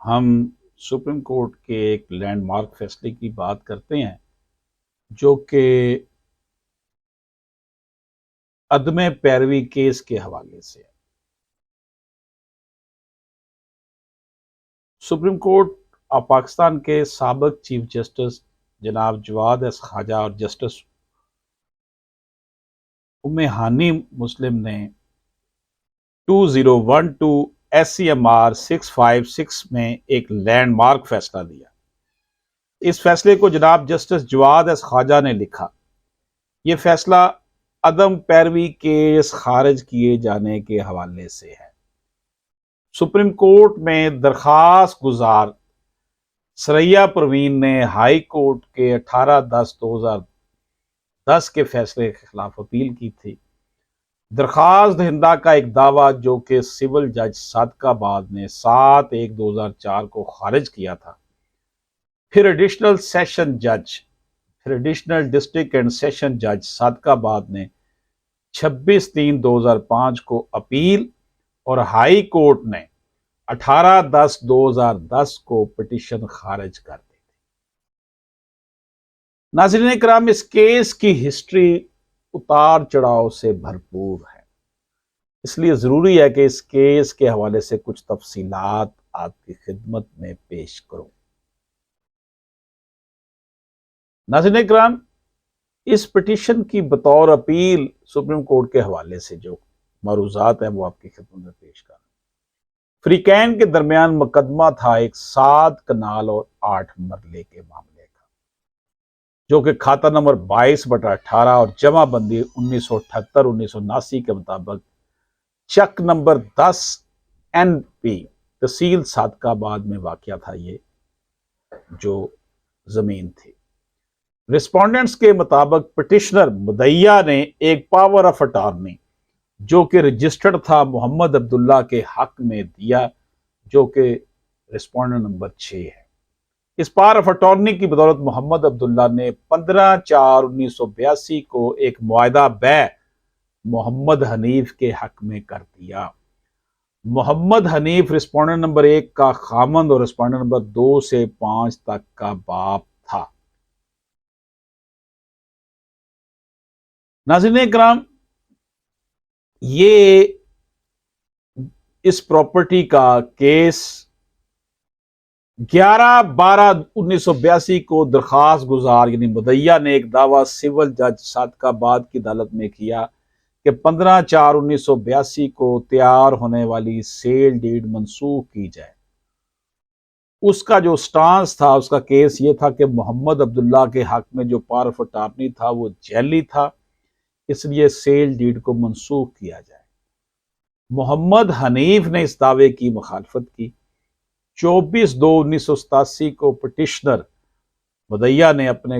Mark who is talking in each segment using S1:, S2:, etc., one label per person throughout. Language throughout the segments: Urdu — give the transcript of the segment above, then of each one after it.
S1: ہم سپریم کورٹ کے ایک لینڈ مارک فیصلے کی بات کرتے ہیں جو کہ عدم پیروی کیس کے حوالے سے ہے۔ سپریم کورٹ آف پاکستان کے سابق چیف جسٹس جناب جواد ایس خواجہ اور جسٹس ام ہانی مسلم نے 2012 SCMR 656 میں ایک لینڈ مارک فیصلہ دیا۔ اس فیصلے کو جناب جسٹس جواد ایس خواجہ نے لکھا۔ یہ فیصلہ عدم پیروی کیس خارج کیے جانے کے حوالے سے ہے۔ سپریم کورٹ میں درخواست گزار ثریا پروین نے ہائی کورٹ کے 18/10/2010 کے فیصلے کے خلاف اپیل کی تھی۔ درخواست دہندہ کا ایک دعویٰ جو کہ سول جج صادق آباد نے 7/1/2004 کو خارج کیا تھا، پھر ایڈیشنل ڈسٹرکٹ اینڈ سیشن جج صادق آباد نے 26/3/2005 کو اپیل اور ہائی کورٹ نے 18/10/2010 کو پٹیشن خارج کر دی تھی۔ ناظرین کرام، اس کیس کی ہسٹری اتار چڑھاؤ سے بھرپور ہے، اس لیے ضروری ہے کہ اس کیس کے حوالے سے کچھ تفصیلات آپ کی خدمت میں پیش کروں۔ ناظرین کرام، اس پٹیشن کی بطور اپیل سپریم کورٹ کے حوالے سے جو معروضات ہیں وہ آپ کی خدمت میں پیش کر رہا ہوں۔ فریقین کے درمیان مقدمہ تھا ایک 7 کنال اور 8 مرلے کے معاملے کا، جو کہ کھاتہ نمبر 22/18 اور جمع بندی 1978-1979 کے مطابق چک نمبر 10 NP تحصیل صادق آباد میں واقع تھا۔ یہ جو زمین تھی، رسپونڈنٹس کے مطابق پٹیشنر مدعیہ نے ایک پاور آف اٹارنی جو کہ رجسٹرڈ تھا محمد عبداللہ کے حق میں دیا، جو کہ رسپونڈنٹ نمبر 6 ہے۔ اس پاور آف اٹارنی کی بدولت محمد عبداللہ نے 15/4/1982 کو ایک معاہدہ بیع محمد حنیف کے حق میں کر دیا۔ محمد حنیف رسپونڈنٹ نمبر 1 کا خامند اور رسپونڈنٹ نمبر 2 سے 5 تک کا باپ تھا۔ ناظرین کرام، یہ اس پراپرٹی کا کیس 11/12/1982 کو درخواست گزار یعنی مدعیہ نے ایک دعویٰ سول جج صادق آباد کی عدالت میں کیا کہ 15/4/1982 کو تیار ہونے والی سیل ڈیڈ منسوخ کی جائے۔ اس کا جو سٹانس تھا، اس کا کیس یہ تھا کہ محمد عبداللہ کے حق میں جو پاور آف اٹارنی تھا وہ جعلی تھا، اس لیے سیل ڈیڈ کو منسوخ کیا جائے۔ محمد حنیف نے اس دعوے کی مخالفت کی۔ 24/2/1987 کو پٹیشنر مدعیہ نے اپنے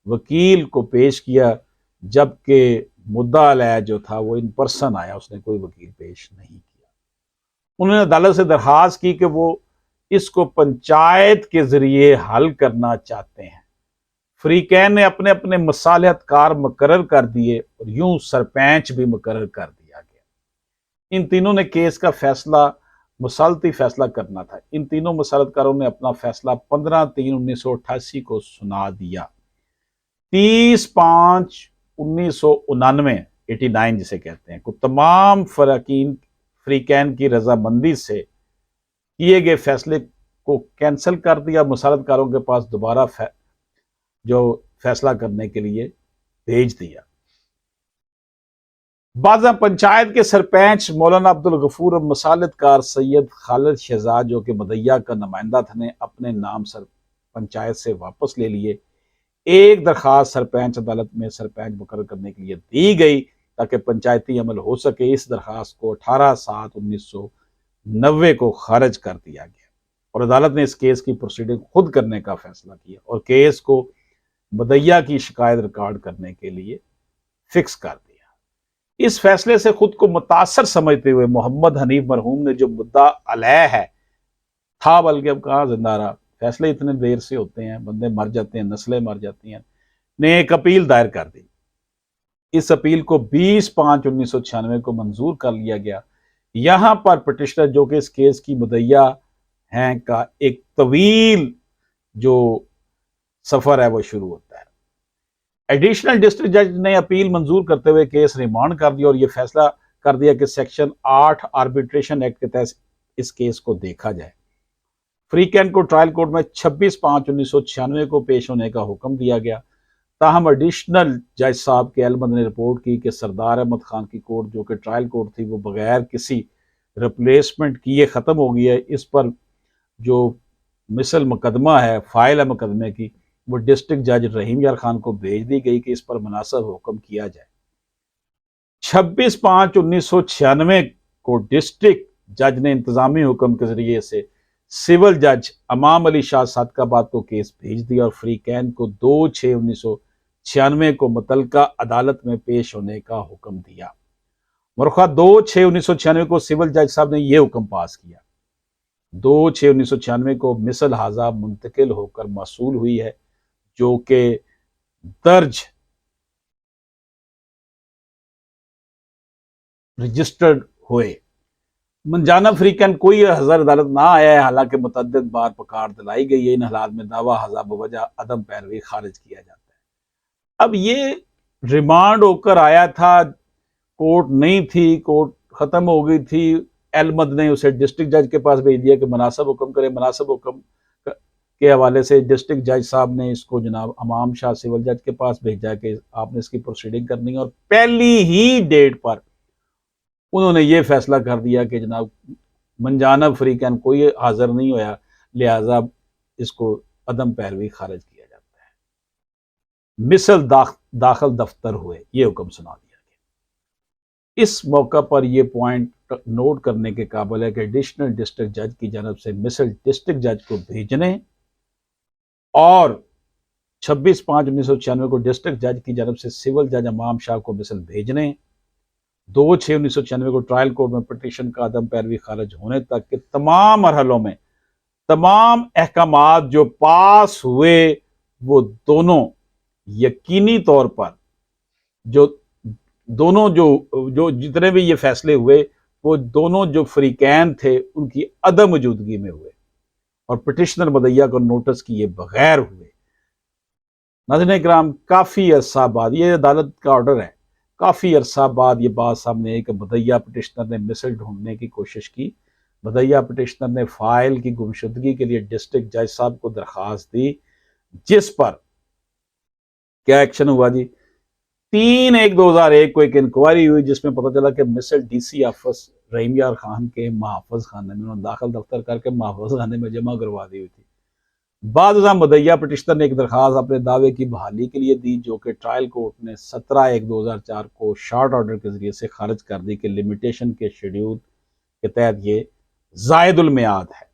S1: وکیل کو پیش کیا، جبکہ مدعا علیہ جو تھا وہ ان پرسن آیا، اس نے کوئی وکیل پیش نہیں کیا۔ انہوں نے عدالت سے درخواست کی کہ وہ اس کو پنچایت کے ذریعے حل کرنا چاہتے ہیں۔ فریقین نے اپنے اپنے مصالحت کار مقرر کر دیے اور یوں سرپنچ بھی مقرر کر دیا گیا۔ ان تینوں نے کیس کا فیصلہ مسالتی فیصلہ کرنا تھا۔ ان تینوں مسالت کاروں نے اپنا فیصلہ 15/3/1988 کو سنا دیا۔ 30/5/1989 89 جسے کہتے ہیں کو تمام فریقین کی رضامندی سے کیے گئے فیصلے کو کینسل کر دیا، مسالت کاروں کے پاس دوبارہ جو فیصلہ کرنے کے لیے بھیج دیا۔ بعض پنچایت کے سرپنچ مولانا عبدالغفور اور مسالت کار سید خالد شہزاد جو کہ مدعیہ کا نمائندہ تھا نے اپنے نام پنچایت سے واپس لے لیے۔ ایک درخواست سرپنچ عدالت میں سرپنچ مقرر کرنے کے لیے دی گئی تاکہ پنچایتی عمل ہو سکے۔ اس درخواست کو 18/7/1990 کو خارج کر دیا گیا اور عدالت نے اس کیس کی پروسیڈنگ خود کرنے کا فیصلہ کیا اور کیس کو مدعیہ کی شکایت ریکارڈ کرنے کے لیے فکس کر دیا۔ اس فیصلے سے خود کو متاثر سمجھتے ہوئے محمد حنیف مرحوم نے جو مدعا علیہ ہے تھا، بلکہ اب کہاں زندہ رہا، فیصلے اتنے دیر سے ہوتے ہیں، بندے مر جاتے ہیں، نسلیں مر جاتی ہیں، نے ایک اپیل دائر کر دی۔ اس اپیل کو 20/5/1996 کو منظور کر لیا گیا۔ یہاں پر پٹیشنر جو کہ اس کیس کی مدعیہ ہیں کا ایک طویل جو سفر ہے وہ شروع ہوتا ہے۔ ایڈیشنل ڈسٹرکٹ جج نے اپیل منظور کرتے ہوئے کیس ریمانڈ کر دیا اور یہ فیصلہ کر دیا کہ سیکشن 8 آربیٹریشن ایکٹ کے تحت اس کیس کو دیکھا جائے۔ فری کین کو ٹرائل کورٹ میں 26/5/1996 کو پیش ہونے کا حکم دیا گیا، تاہم ایڈیشنل جج صاحب کے علمند نے رپورٹ کی کہ سردار احمد خان کی کورٹ جو کہ ٹرائل کورٹ تھی وہ بغیر کسی ریپلیسمنٹ کیے ختم ہو گئی ہے۔ اس پر جو مثل مقدمہ ہے، فائل ہے مقدمے کی، وہ ڈسٹرکٹ جج رحیم یار خان کو بھیج دی گئی کہ اس پر مناسب حکم کیا جائے۔ 26/5/1996 کو ڈسٹرکٹ جج نے انتظامی حکم کے ذریعے سے سول جج امام علی شاہ صادقآباد کو کیس بھیج دیا اور فری کین کو 2/6/1996 کو متعلقہ عدالت میں پیش ہونے کا حکم دیا۔ مرخواہ 2/6/1996 کو سول جج صاحب نے یہ حکم پاس کیا۔ 2/6/1996 کو مثل حاضہ منتقل ہو کر موصول ہوئی ہے، جو کہ درج رجسٹرڈ ہوئے۔ منجانب فری کین کوئی حضر عدالت نہ آیا ہے، حالانکہ متعدد بار پکار دلائی گئی ہے۔ ان حالات میں دعویٰ حاضہ بوجہ عدم پیروی خارج کیا جاتا ہے۔ اب یہ ریمانڈ ہو کر آیا تھا، کورٹ نہیں تھی، کورٹ ختم ہو گئی تھی، علمد نے اسے ڈسٹرکٹ جج کے پاس بھیج دیا کہ مناسب حکم کرے۔ مناسب حکم کے حوالے سے ڈسٹرکٹ جج صاحب نے اس کو جناب امام شاہ سول جج کے پاس بھیجا کہ آپ نے اس کی پروسیڈنگ کرنی ہے، اور پہلی ہی ڈیٹ پر انہوں نے یہ فیصلہ کر دیا کہ جناب منجانب فری کین کوئی حاضر نہیں ہویا، لہذا اس کو عدم پیروی خارج کیا جاتا ہے۔ مثل داخل دفتر ہوئے، یہ حکم سنا دیا گیا۔ اس موقع پر یہ پوائنٹ نوٹ کرنے کے قابل ہے کہ ایڈیشنل ڈسٹرکٹ جج کی جانب سے مثل ڈسٹرکٹ جج کو بھیجنے اور 26/5/1996 کو ڈسٹرکٹ جج کی جانب سے سول جج امام شاہ کو مثل بھیجنے، 2/6/1996 کو ٹرائل کورٹ میں پٹیشن کا عدم پیروی خارج ہونے تک کے تمام مرحلوں میں تمام احکامات جو پاس ہوئے وہ دونوں یقینی طور پر جو جتنے بھی یہ فیصلے ہوئے وہ دونوں جو فریقین تھے ان کی عدم موجودگی میں ہوئے اور پٹیشنر مدعیہ کو نوٹس کیے بغیر ہوئے۔ ناظرین اکرام، کافی عرصہ بعد، یہ عدالت کا آرڈر ہے، کافی عرصہ بعد یہ بات سامنے آئی کہ مدعیہ پٹیشنر نے مثل ڈھونڈنے کی کوشش کی۔ مدعیہ پٹیشنر نے فائل کی گمشدگی کے لیے ڈسٹرکٹ جج صاحب کو درخواست دی، جس پر کیا ایکشن ہوا جی؟ 3/1/2001 کو ایک انکوائری ہوئی جس میں پتہ چلا کہ مثل ڈی سی آفس رحیم یار خان کے محافظ خانے میں انہوں نے داخل دفتر کر کے محافظ خانے میں جمع کروا دی ہوئی تھی۔ بعد ازاں مدعیہ پٹیشنر نے ایک درخواست اپنے دعوے کی بحالی کے لیے دی، جو کہ ٹرائل کورٹ نے 17/1/2004 کو شارٹ آرڈر کے ذریعے سے خارج کر دی کہ لمیٹیشن کے شیڈیول کے تحت یہ زائد المیعاد ہے۔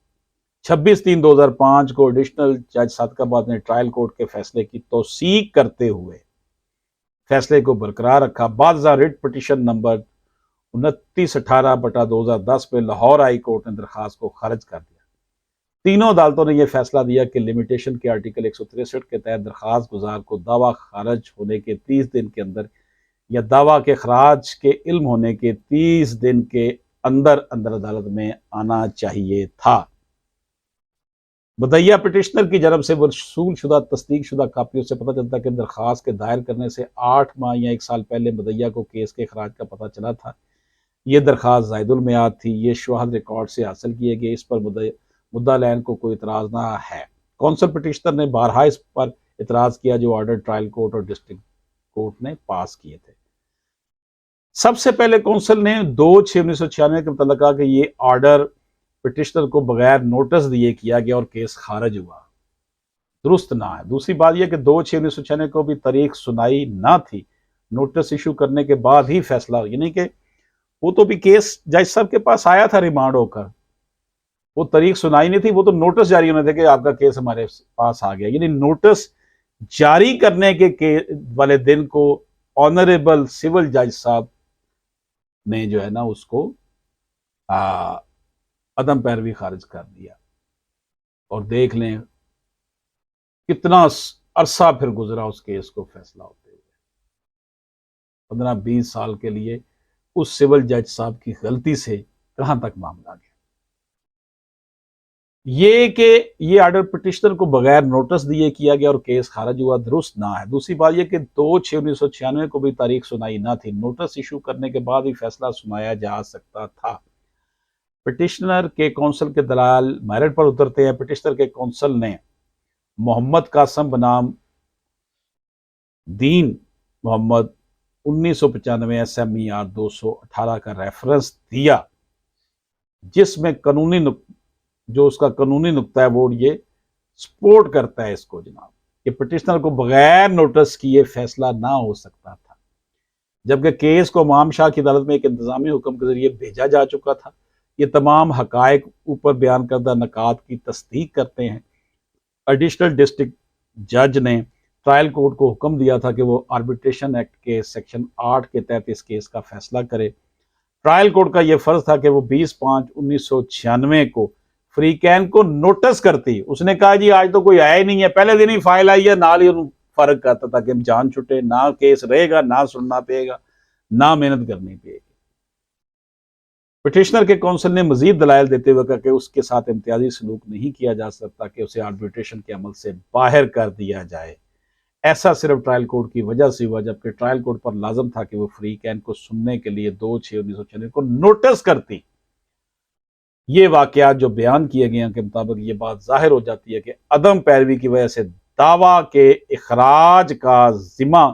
S1: 26/3/2005 کو ایڈیشنل جج صادقآباد نے ٹرائل کورٹ کے فیصلے کی توثیق کرتے ہوئے فیصلے کو برقرار رکھا۔ بعد ازاں ریٹ پٹیشن نمبر 2918/2010 پہ لاہور ہائی کورٹ نے درخواست کو خارج کر دیا۔ تینوں عدالتوں نے یہ فیصلہ دیا کہ لمیٹیشن کے آرٹیکل 163 کے تحت درخواست گزار کو دعویٰ خارج ہونے کے 30 دن کے اندر یا دعویٰ کے خراج کے علم ہونے کے 30 دن کے اندر عدالت میں آنا چاہیے تھا۔ مدعیہ پٹیشنر کی جانب سے وصول شدہ تصدیق شدہ کاپیوں سے پتہ چلتا ہے کہ درخواست کے دائر کرنے سے 8 ماہ یا 1 سال پہلے مدعیہ کو کیس کے اخراج کا پتہ چلا تھا۔ یہ درخواست زائد المیعاد تھی۔ یہ شواہد ریکارڈ سے حاصل کیے گئے۔ اس پر مدعا لین کو کوئی اعتراض نہ ہے۔ کونسل پٹیشنر نے بارہا اس پر اعتراض کیا جو آرڈر ٹرائل کورٹ اور ڈسٹرکٹ کورٹ نے پاس کیے تھے۔ سب سے پہلے کونسل نے 2/6/1996 کے متعلق کہا کہ یہ آرڈر پٹیشنر کو بغیر نوٹس دیے کیا گیا اور کیس خارج ہوا، درست نہ ہے۔ دوسری بات یہ کہ 2/6/1996 کو بھی تاریخ سنائی نہ تھی، نوٹس ایشو کرنے کے بعد ہی فیصلہ، یعنی کہ وہ تو بھی کیس جج صاحب کے پاس آیا تھا ریمانڈ ہو کر، وہ تاریخ سنائی نہیں تھی، وہ تو نوٹس جاری ہونے تھے کہ آپ کا کیس ہمارے پاس آ گیا، یعنی نوٹس جاری کرنے کے والے دن کو آنریبل سول جج صاحب نے جو ہے نا اس کو عدم پیروی خارج کر دیا۔ اور دیکھ لیں کتنا عرصہ پھر گزرا اس کیس کو فیصلہ ہوتے ہوئے، 15-20 سال کے لیے اس سول جج صاحب کی غلطی سے کہاں تک معاملہ گیا؟ یہ کہ یہ آرڈر پٹیشنر کو بغیر نوٹس دیے کیا گیا اور کیس خارج ہوا، درست نہ ہے۔ دوسری بات یہ کہ 2/6/1996 کو بھی تاریخ سنائی نہ تھی، نوٹس ایشو کرنے کے بعد ہی فیصلہ سنایا جا سکتا تھا۔ پٹیشنر کے کونسل کے دلائل میرٹ پر اترتے ہیں۔ پٹیشنر کے کونسل نے محمد قاسم بنام دین محمد 1995 SMER 218 کا ریفرنس دیا، جس میں جو اس کا قانونی نقطہ ہے وہ یہ سپورٹ کرتا ہے اس کو جناب، کہ پٹیشنر کو بغیر نوٹس کیے فیصلہ نہ ہو سکتا تھا، جبکہ کیس کو امام شاہ کی عدالت میں ایک انتظامی حکم کے ذریعے بھیجا جا چکا تھا۔ یہ تمام حقائق اوپر بیان کردہ نکات کی تصدیق کرتے ہیں۔ ایڈیشنل ڈسٹرکٹ جج نے ٹرائل کورٹ کو حکم دیا تھا کہ وہ آربیٹریشن ایکٹ کے سیکشن 8 کے تحت اس کیس کا فیصلہ کرے۔ ٹرائل کورٹ کا یہ فرض تھا کہ وہ 20/5/1996 کو فریقین کو نوٹس کرتی۔ اس نے کہا جی آج تو کوئی آیا ہی نہیں ہے، پہلے دن ہی فائل آئی ہے، نال ہی فرق کرتا تھا کہ جان چھٹے، نہ کیس رہے گا، نہ سننا پڑے گا، نہ محنت کرنی پڑے گی۔ پٹیشنر کے کونسل نے مزید دلائل دیتے ہوئے کہا کہ اس کے ساتھ امتیازی سلوک نہیں کیا جا سکتا کہ اسے آربیٹریشن کے عمل سے باہر کر دیا جائے۔ ایسا صرف ٹرائل کورٹ کی وجہ سے ہوا، جبکہ ٹرائل کورٹ پر لازم تھا کہ وہ فریقین کو سننے کے لیے 2/6/1996 کو نوٹس کرتی۔ یہ واقعات جو بیان کیے گئے ہیں کے مطابق یہ بات ظاہر ہو جاتی ہے کہ عدم پیروی کی وجہ سے دعویٰ کے اخراج کا ذمہ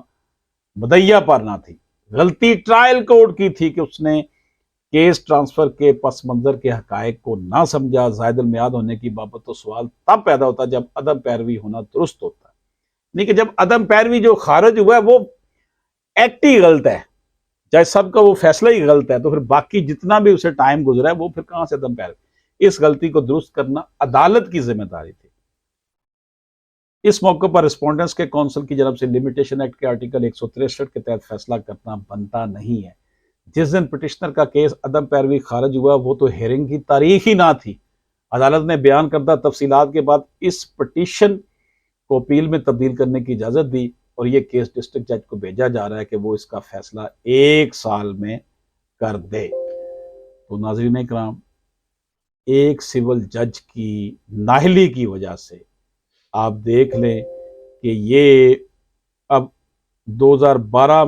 S1: مدعیہ پر نہ تھی، غلطی ٹرائل کورٹ کی تھی کہ اس نے کیس ٹرانسفر کے پس منظر کے حقائق کو نہ سمجھا۔ زائد المیعاد ہونے کی بابت تو سوال تب پیدا ہوتا جب عدم پیروی ہونا درست ہوتا ہے، نہیں کہ جب عدم پیروی جو خارج ہوا ہے وہ ایکٹ ہی غلط ہے، جج صاحب کا وہ فیصلہ ہی غلط ہے، تو پھر باقی جتنا بھی اسے ٹائم گزرا ہے وہ پھر کہاں سے عدم پیروی؟ اس غلطی کو درست کرنا عدالت کی ذمہ داری تھی۔ اس موقع پر رسپونڈنٹس کے کونسل کی جانب سے لمیٹیشن ایکٹ کے آرٹیکل 163 کے تحت فیصلہ کرنا بنتا نہیں ہے۔ جس دن پٹیشنر کا کیس عدم پیروی خارج ہوا وہ تو ہیئرنگ کی تاریخ ہی نہ تھی۔ عدالت نے بیان کردہ تفصیلات کے بعد اس پٹیشن کو اپیل میں تبدیل کرنے کی اجازت دی اور یہ کیس ڈسٹرکٹ جج کو بھیجا جا رہا ہے کہ وہ اس کا فیصلہ 1 سال میں کر دے۔ تو ناظرین اکرام، ایک سول جج کی نااہلی کی وجہ سے آپ دیکھ لیں کہ یہ اب 2012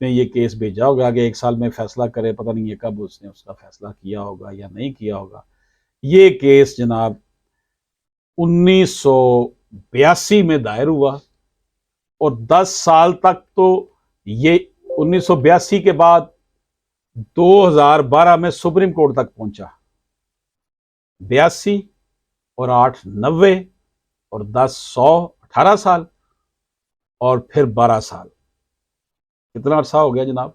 S1: میں یہ کیس بھیجا ہوگا، آگے 1 سال میں فیصلہ کرے، پتہ نہیں یہ کب اس نے اس کا فیصلہ کیا ہوگا یا نہیں کیا ہوگا۔ یہ کیس جناب 1982 میں دائر ہوا اور 10 سال تک تو یہ 1982 کے بعد 2012 میں سپریم کورٹ تک پہنچا۔ 82 اور 8 90 اور 10 100 18 سال اور پھر 12 سال، کتنا عرصہ ہو گیا جناب؟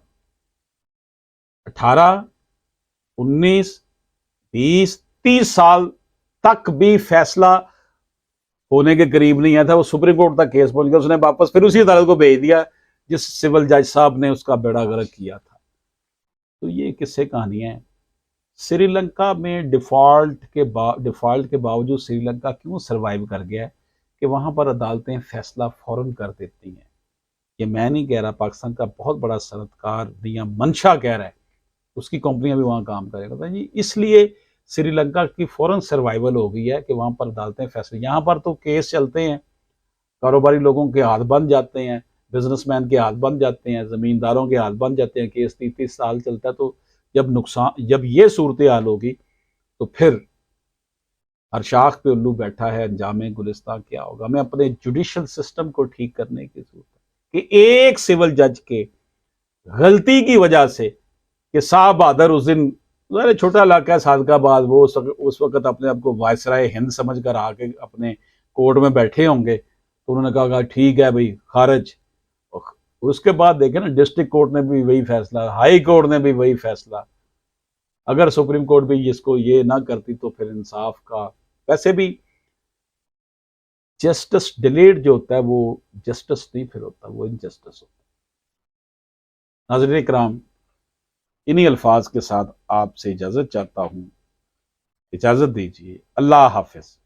S1: 18 19 20 30 سال تک بھی فیصلہ ہونے کے قریب نہیں آیا تھا، وہ سپریم کورٹ تک کیس پہنچ گیا، اس نے واپس پھر اسی عدالت کو بھیج دیا جس سول جج صاحب نے اس کا بیڑا غرق کیا تھا۔ تو یہ قصے کہانیاں ہیں۔ سری لنکا میں ڈیفالٹ کے باوجود سری لنکا کیوں سروائیو کر گیا ہے کہ وہاں پر عدالتیں فیصلہ فوراً کر دیتی ہیں۔ یہ میں نہیں کہہ رہا، پاکستان کا بہت بڑا صنعت کار دیا منشا کہہ رہا ہے، اس کی کمپنیاں بھی وہاں کام کرے گا جی، اس لیے سری لنکا کی فوراً سروائیول ہو گئی ہے کہ وہاں پر عدالتیں فیصلے، یہاں پر تو کیس چلتے ہیں، کاروباری لوگوں کے ہاتھ بن جاتے ہیں، بزنس مین کے ہاتھ بن جاتے ہیں، زمینداروں کے ہاتھ بن جاتے ہیں، کیس 30 سال چلتا ہے۔ تو جب یہ صورتحال ہوگی تو پھر ہر شاخ پہ الو بیٹھا ہے، انجام گلستان کیا ہوگا؟ ہمیں اپنے جوڈیشل سسٹم کو ٹھیک کرنے کی ضرورت ہے کہ ایک سول جج کے غلطی کی وجہ سے کہ صاحب بہادر اس دن چھوٹا علاقہ ہے صادق آباد، وہ اس وقت اپنے آپ کو وائسرائے ہند سمجھ کر آ کے اپنے کورٹ میں بیٹھے ہوں گے، تو انہوں نے کہا ٹھیک ہے بھائی خارج۔ اس کے بعد دیکھیں نا، ڈسٹرکٹ کورٹ نے بھی وہی فیصلہ، ہائی کورٹ نے بھی وہی فیصلہ۔ اگر سپریم کورٹ بھی اس کو یہ نہ کرتی تو پھر انصاف کا، ویسے بھی جسٹس ڈیلیڈ جو ہوتا ہے وہ جسٹس نہیں پھر ہوتا، وہ انجسٹس ہوتا ہے۔ ناظرین کرام، انہی الفاظ کے ساتھ آپ سے اجازت چاہتا ہوں، اجازت دیجیے، اللہ حافظ۔